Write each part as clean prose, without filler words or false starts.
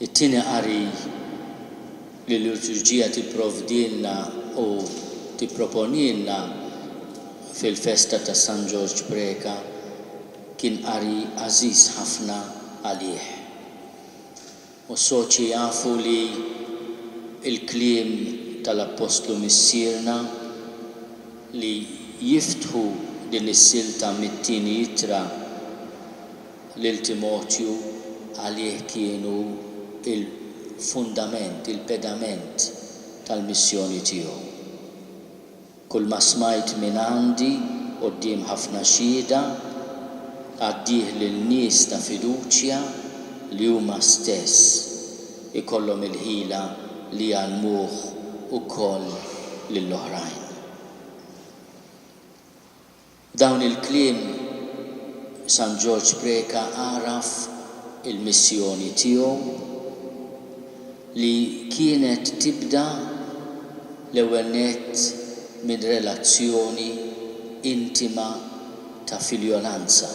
It-tieni qari li l-liturġija tipprovdilna u tipproponilna fil-festa ta' San George Breka kien qari għażiż ħafna għalih. U soċi jafu li il-kliem tal-Apostlu missierna li jiftħu din is-silta mit-tieni ittra lil Timotju għalih kienu il-fundament, il-pedament tal-missjoni tiegħu. Kull ma smajt minn għandi quddiem ħafna xhieda għaddih lil nies ta' fiduċja li huma stess ikollhom il-ħila li jgħalmuh ukoll lill-oħrajn. Dawn il-kliem San George Breka għaraf il-missjoni tiegħu li kienet tibda l-ewwel nett minn relazzjoni intima ta' filjolanza.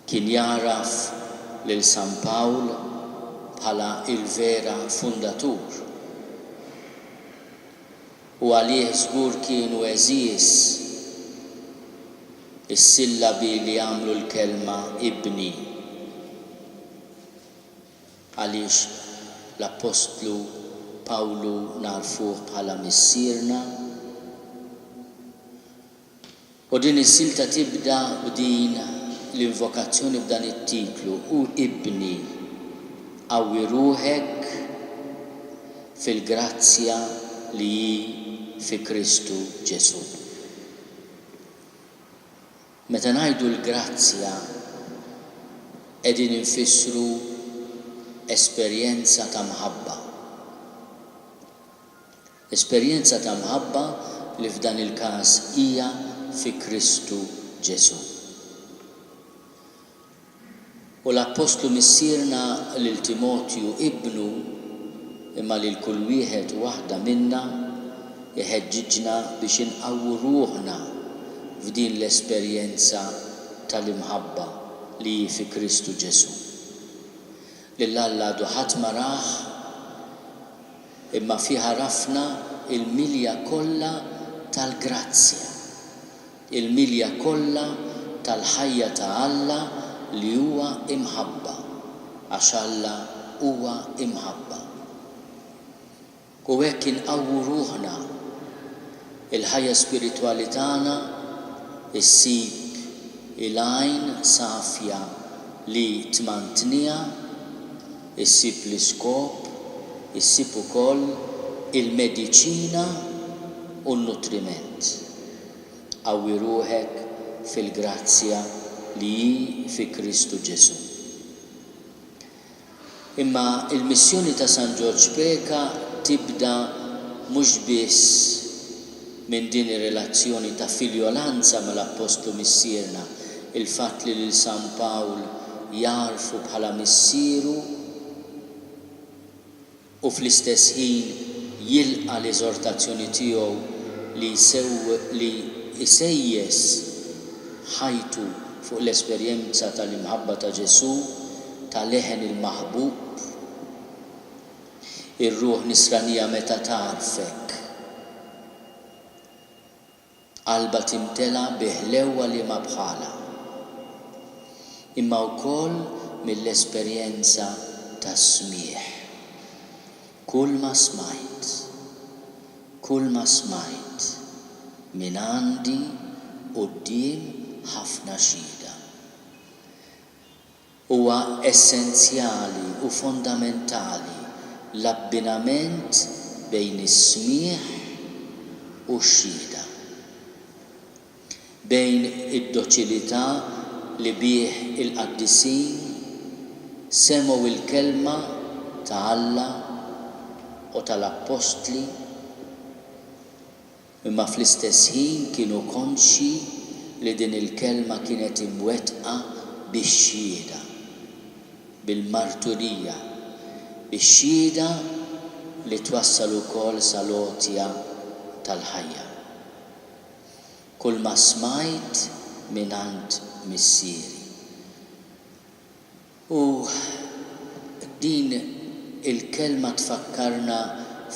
Kien jaraf lil San Pawl bħala il-vera fundatur. U għalih żgur kienu eżies is-sillabi li għamlu l-kelma ibni. Għaliex l-Apostlu Pawlu narfuh bħala missierna. U din is-silta tibda b'din l-invokazzjoni b'dan it-titlu u ibni qawwi ruħek fil-grazzja li hi fi Kristu Ġesu. Meta ngħidu l-grazzja qegħdin infissru esperjenza ta' mħabba. Esperjenza ta' mħabba li f'dan il-każ hija fi Kristu Ġesu. U l-Apostlu missierna lil Timotju ibnu imma lil kull wieħed waħda minna iħeġġiġna biex inqawwu ruħna f'din l-esperjenza tal-imħabba li fi Kristu Ġesu. Lill-Alla ħadd ma rah imma fiha rafna il-milja kollha tal-grazzja, il-milja kollha tal-ħajja ta' Alla li huwa imħabba, għax Alla huwa imħabba. U hekk inqawwu ruħna il-ħajja spiritwali tagħna issib il-għajn safja li tmantnija, issib l-iskop, issib ukoll il-mediċina u n-nutriment. Qawwi ruħek fil-grazzja li hi fi Kristu Ġesu. Imma il-missjoni ta' San George Breka tibda mhux biss minn din ir-relazzjoni ta' filjolanza mal-Apostlu missierna, il-fatt li lil San Pawl jarfu bħala missieru u fl-istess ħin jilqa l-eżortazzjoni tiegħu li isejjes ħajtu fuq l-esperjenza tal-imħabba ta' Ġesu, tal-leħen il-maħbub. Ir-ruħ nisranija meta tarfek, qalba timtela biħlewa li ma bħala, imma wkoll mill-esperjenza ta' smieħ. Kull ma smajt minn għandi quddiem ħafna xhieda. Huwa essenzjali u fondamentali l-abbinament bejn is-smieħ u x-xhieda, bejn id-doċilità li bih il-qaddisin semgħu il-kelma ta' Alla u tal-Apostli, imma fl-istess ħin kienu konxi li din il-kelma kienet imwettqa bix-xhieda, bil-marturija, bix-xhieda li twassal ukoll salotja tal-ħajja. Kull ma smajt mingħand missieri. U din il-kelma tfakkarna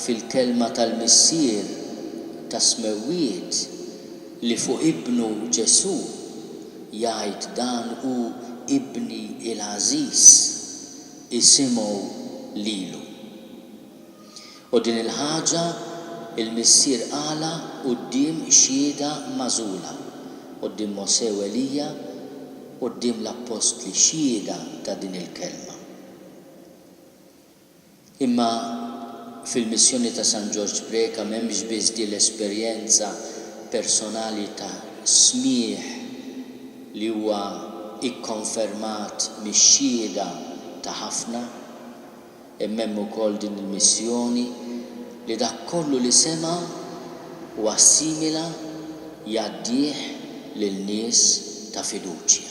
fil-kelma tal-missier ta' Smewiet li fuq ibnu Ġesu jgħid dan hu ibni il-Aziz isimgħu lilu. U din il-ħaġa il-missier qala quddiem xhieda magħżula, quddiem Mosè u Elija, quddiem l-Apostli xhieda ta' din il-kelma. Imma fil-missjoni ta' San George Preka m'hemmx biss din l-esperjenza personali ta' smigħ li huwa ikkonfermat mix-xhieda ta' ħafna, imma hemm ukoll din il-missjoni li dak kollu li sema u assimila jgħaddih lil nies ta' fiduċja.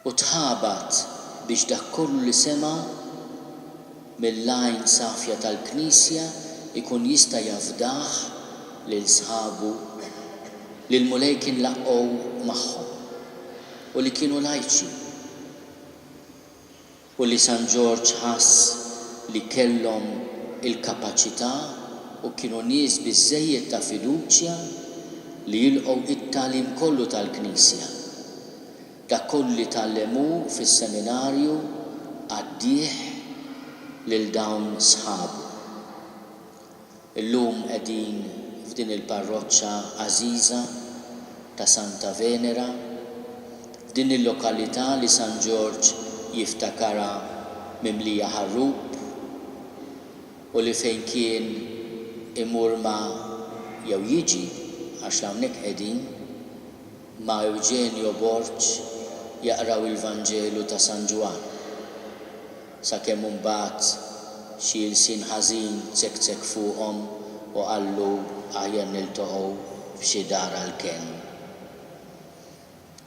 U tħabat biex dak kollu li sema mill-lajn safja tal-Knisja ikun jista' jafdah lil sħabu li l-mulej kien laqgħu magħhom u li kienu lajċi u li San George ħass li kellhom il-kapaċità u kienu nies biżżejjed ta' fiduċja li jilqgħu it-tagħlim kollu tal-Knisja. Dak kollu li tgħallemu fis-seminarju għaddih lil dawn sħabu. Illum qegħdin f'din il-parroċċa għażiża ta' Santa Venera, f'din il-lokalità li San George jiftakara mimlija ħarrub u li fejn kien imur jew jiġi għax hawnhekk qegħdin ma' Eugenio Borġ jaqraw il-Vanġelu ta' San Ġwan. Sakemm imbagħad xi ilsien ħażin tzekzek fuqhom u qallu aħjar niltaqgħu f'xi dar għall-kenn.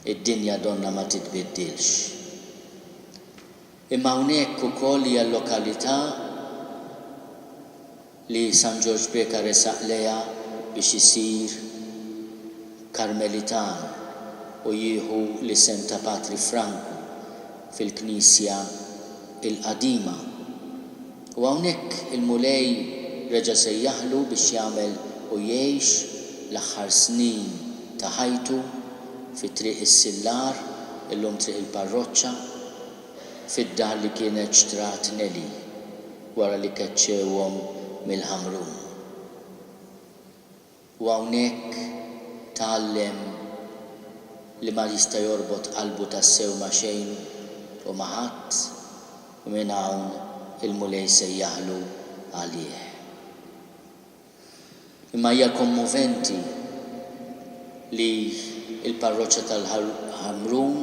Id-dinja donna ma titbiddilx. Imma hawnhekk ukoll hija l-lokalità li San George Preka resaq lejha biex isir Karmelitan u jieħu l-isem ta' Patri Franku fil-Knisja il-qadima. U hawnhekk il-mulej reġa' sejjaħlu biex jagħmel u jgħix l-aħħar snin ta' ħajtu fit-triq is-Sillar illum triq il-parroċċa fid-dar li kienet xtrat Neli wara li keċċewhom mill-Ħamrun. U hawnhekk tgħallem li ma jista' jorbot qalbu tas-sew ma' xejn u ma' ħadd u minn hawn il-mulej sejjaħlu għalih. Imma hija kommoventi li il-parroċċa tal-Ħamrun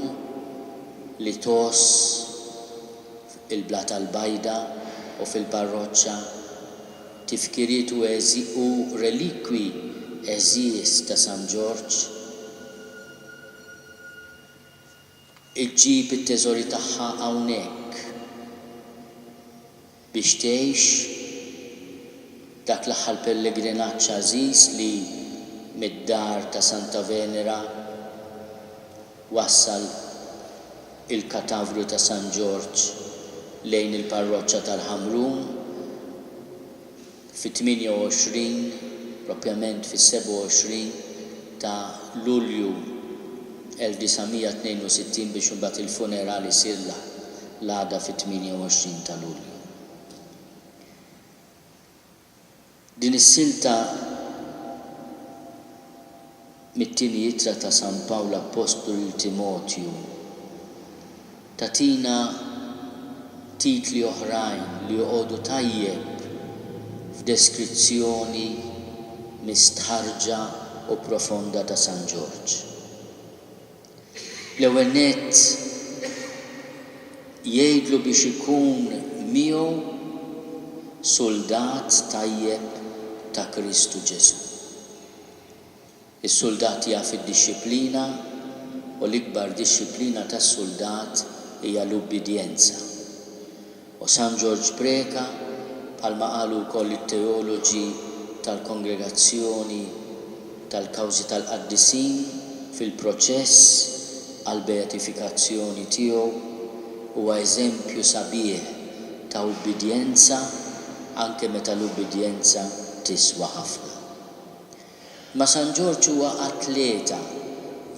li tos il-bla tal-Bajda u fil-parroċċa tifkiriet u relikwi eżies ta' San George iġġib it-teżori tagħha hawnhekk biex tgħix dak l-aħħar pellegrinaġġ għażiż li mid-dar ta' Santa Venera wassal il-katavru ta' San George lejn il-parroċċa tal-Ħamrun fit-28 propjament fis-27 ta' Lulju 1962 biex imbagħad il-funeral isir l-għada fit-28 ta' Lulju. Din is-silta mit-tieni ittra ta' San Pawl Apostolu Timotju tatina titli oħrajn li joqogħdu tajjeb f'deskrizzjoni mistħarġa u profonda ta' San George. L-ewwel nett jgħidlu biex ikun miegħu soldat tajjeb ta' Kristu Ġesu. Is-soldat jaf id-dixxilpina u l-ikbar dixxilpina tas-soldat hija l-ubbidjenza. U San George Preka bħalma qalu wkoll it-teoloġi tal-kongregazzjoni tal-kawżi tal-qaddisin fil-proċess għall-beatifikazzjoni tiegħu huwa eżempju sabiħ ta' ubbidjenza anke meta l-ubbidjenza tiswa ħafna. Ma San Giorgio huwa atleta,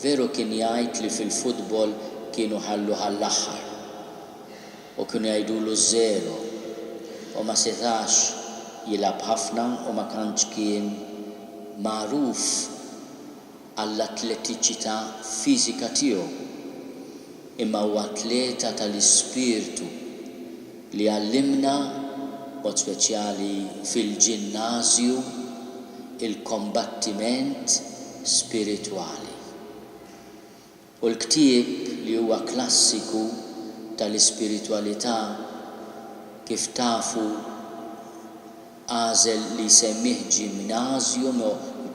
veru kien jgħid li fil-futbol kienu ħallu ħall-aħħar u kienu jgħidulu żero u ma setax jilab ħafna u ma kantx kien magħruf għall-atletiċità fiżika tiegħu, imma huwa atleta tal-ispirtu li għallimna mod speċjali fil-ġinnażju il-kombattiment spiritwali. U l-ktieb li huwa klassiku tal-ispiritualità kif tafu għażel li semmih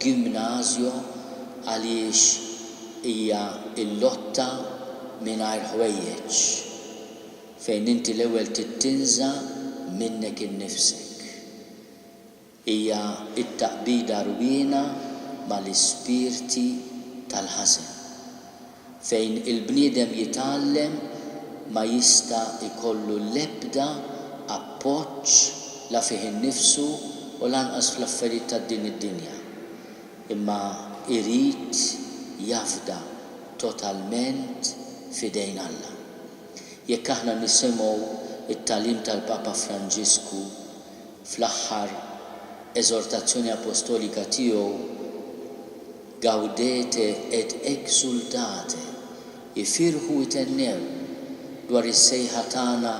gimnazju għaliex hija l-lotta mingħajr ħwejjeġ fejn inti l-ewwel tittinża minnek innifsek. Hija t-taqbida rwina mal-ispirti tal-ħażen fejn il-bniedem jitgħallem ma jista' ikollu l-ebda appoġġ la fih innifsu u lanqas fl-affarijiet tad-din id-dinja, imma irid jafda totalment f'idejn Alla. Jekk aħna nisimgħu it-tagħlim tal-Papa Franġisku fl-aħħar eżortazzjoni apostolika tiegħu Gaudete et exultate, ifirħu jtennew dwar is-sejħa tagħna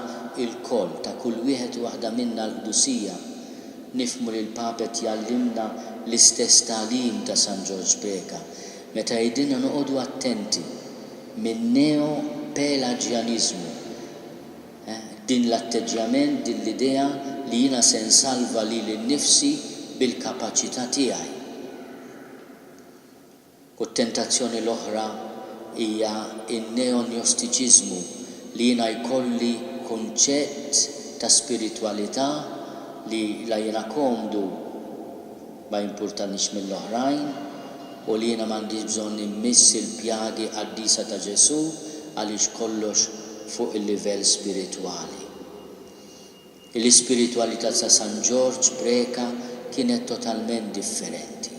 il-koll ta' kull wieħed waħda minna l-qdusija, nifhmu li l-Papa jgħallimna l-istess tagħlim ta' San Giorgio Beka meta jgħidilna noqogħdu attenti minn neo-pelagianizmu. Din l-atteġġjament, din l-idea li jiena se nsalva lili nnifsi bil-kapaċità tiegħi. U t-tentazzjoni l-oħra hija n-neonjostiċiżmu li jiena jkolli kunċett ta' spiritwalità li la jiena komdu ma jimpurtanix mill-oħrajn u li jiena m'għandix bżonn immiss il-pjagi qaddisa ta' Ġesu għaliex kollox fuq il-livell spiritwali. L-ispiritualità ta' San Giorgio Beka kienet totalment differenti.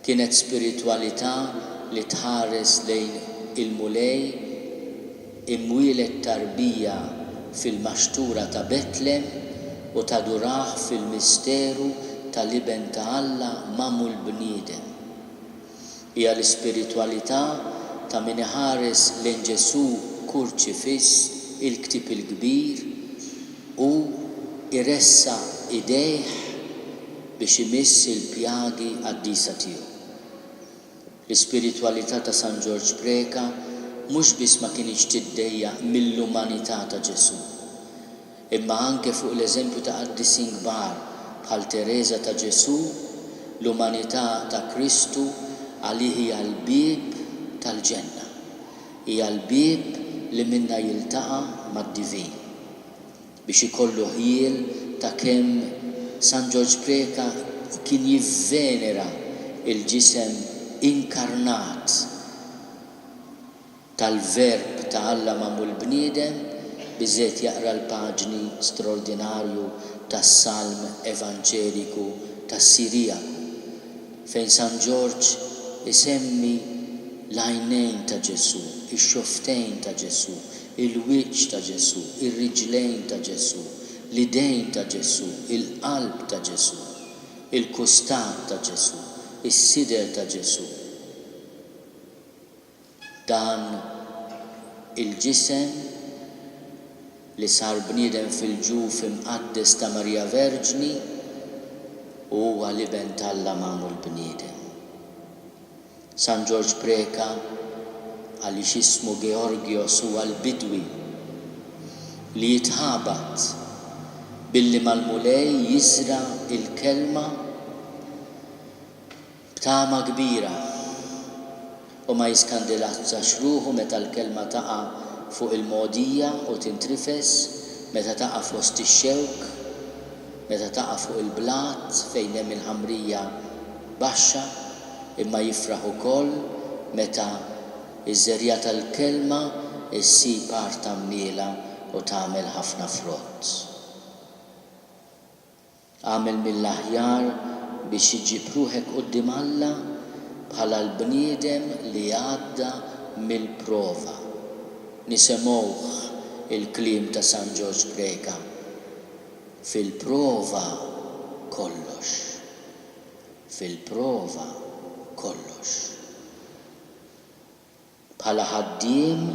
Kienet spiritualità li tħares lejn il-mulej imwielet tarbija fil-maxtura ta' Betlem u taduraħ fil-misteru tal-iben ta' Alla mamul bniedem. Hija l-ispiritualità ta' min iħares lejn Ġesu kurċifiss il-ktib il-kbir u iressa idejh biex imiss il-pjagi qaddisa tiegħu. L-ispiritualità ta' San Giorgio Beka mhux biss ma kienx tiddejja mill-umanità ta' Ġesu, imma anke fuq l-eżempju ta' qaddisin kbar bħal Teresa ta' Ġesu, l-umanità ta' Kristu għalih hija l-bieb tal-ġenna. Hija l-bieb li minna jiltaqa' mad-divin biex ikollu ħiel ta' kemm San Giorgio Beka kien jivvenera il-ġisem inkarnat tal-verb ta' Alla mamul bniedem biżgħet jaqra l-paġni straordinarju tas-Salm Evanġeliku tas-Siriaku fejn San Giorgio isemmi l-għajnejn ta' Ġesu, ix-xoftejn ta' Ġesu, il-wiċċ ta' Ġesu, ir-riġlejn ta' Ġesu, l-idejn ta' Ġesu, il-qalb ta' Ġesu, il-kustat ta' Ġesu, is-sider ta' Ġesu. Dan il-ġisem li sar bniedem fil-ġuf imqaddes ta' Marija Verġni huwa l-iben ta' Alla mamul bniedem. San Giorgio Beka għaliex ismu Georgios huwa l-bidwi li jitħabat billi mal-mulej jiżra il-kelma b'tama kbira u ma jiskandilazzax ruħu meta l-kelma taqa' fuq il-modija u tintrifes, meta taqa' fost ix-xewk, meta taqa' fuq il-blat fejn hemm il-ħamrija baxxa, imma jifraħ ukoll meta iż-żerja tal-kelma issir part tammiela u tagħmel ħafna frott. Għamel mill-aħjar biex iġib ruħek quddiem Alla bħala l-bniedem li għadda mill-prova. Nisemgħuh il-kliem ta' San George Preka. Fil-prova kollox. Fil-prova kollox. Bħala ħaddiem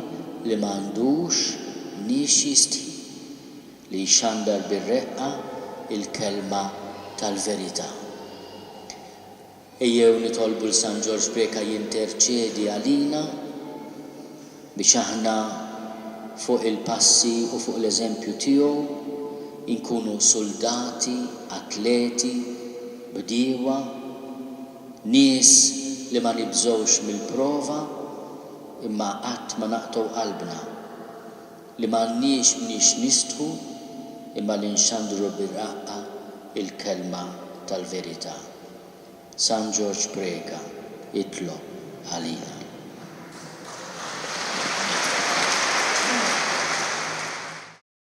li m'għandux nix jistħi li jxandar bir-reqqa il-kelma tal-verità. Ejjew nitolbu l-San George Preka jinterċedi għalina biex aħna fuq il-passi u fuq l-eżempju tiegħu inkunu soldati, atleti, bdiewa, nies li ma nibżgħux mill-prova imma qatt ma naqtgħu qalbna, li m'għandniex nistħu imma li nxandru bir-raqqa il-kelma tal-verità. San George Preka jitlob għalina.